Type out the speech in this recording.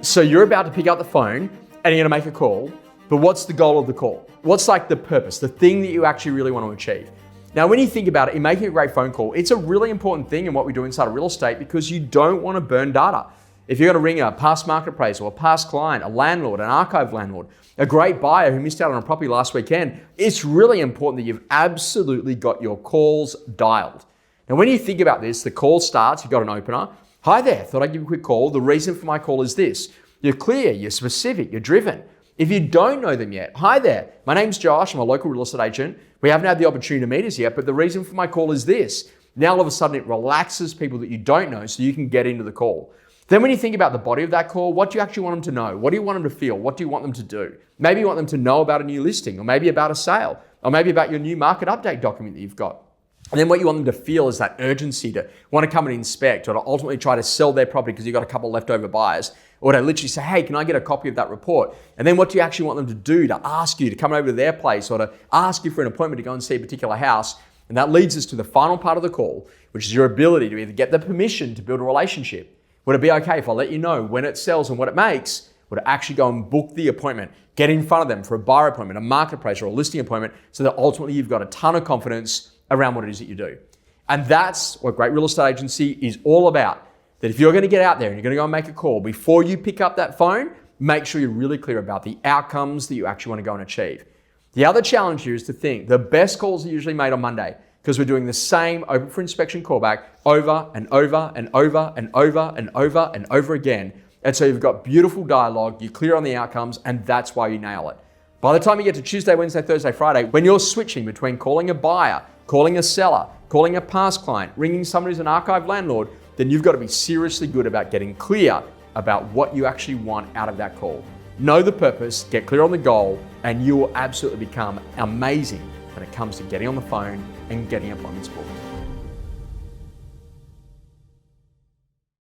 So you're about to pick up the phone and you're gonna make a call, but what's the goal of the call? What's like the purpose, the thing that you actually really want to achieve? Now, when you think about it, in making a great phone call, it's a really important thing in what we do inside of real estate because you don't want to burn data. If you're going to ring a past market appraisal, a past client, a landlord, an archive landlord, a great buyer who missed out on a property last weekend, it's really important that you've absolutely got your calls dialed. Now, when you think about this, the call starts, you've got an opener. Hi there, thought I'd give you a quick call. The reason for my call is this. You're clear, you're specific, you're driven. If you don't know them yet, hi there, my name's Josh, I'm a local real estate agent. We haven't had the opportunity to meet us yet, but the reason for my call is this. Now all of a sudden it relaxes people that you don't know so you can get into the call. Then when you think about the body of that call, what do you actually want them to know? What do you want them to feel? What do you want them to do? Maybe you want them to know about a new listing, or maybe about a sale, or maybe about your new market update document that you've got. And then what you want them to feel is that urgency to want to come and inspect or to ultimately try to sell their property because you've got a couple of leftover buyers, or to literally say, hey, can I get a copy of that report? And then what do you actually want them to do? To ask you to come over to their place or to ask you for an appointment to go and see a particular house. And that leads us to the final part of the call, which is your ability to either get the permission to build a relationship. Would it be okay if I let you know when it sells and what it makes? Would it actually go and book the appointment, get in front of them for a buyer appointment, a market appraisal, or a listing appointment, so that ultimately you've got a ton of confidence around what it is that you do. And that's what Great Real Estate Agency is all about. That if you're going to get out there and you're going to go and make a call, before you pick up that phone, make sure you're really clear about the outcomes that you actually want to go and achieve. The other challenge here is to think the best calls are usually made on Monday because we're doing the same open for inspection callback over and over and over and over and over and over again. And so you've got beautiful dialogue, you're clear on the outcomes, and that's why you nail it. By the time you get to Tuesday, Wednesday, Thursday, Friday, when you're switching between calling a buyer, calling a seller, calling a past client, ringing somebody who's an archive landlord, then you've got to be seriously good about getting clear about what you actually want out of that call. Know the purpose, get clear on the goal, and you will absolutely become amazing when it comes to getting on the phone and getting appointments booked.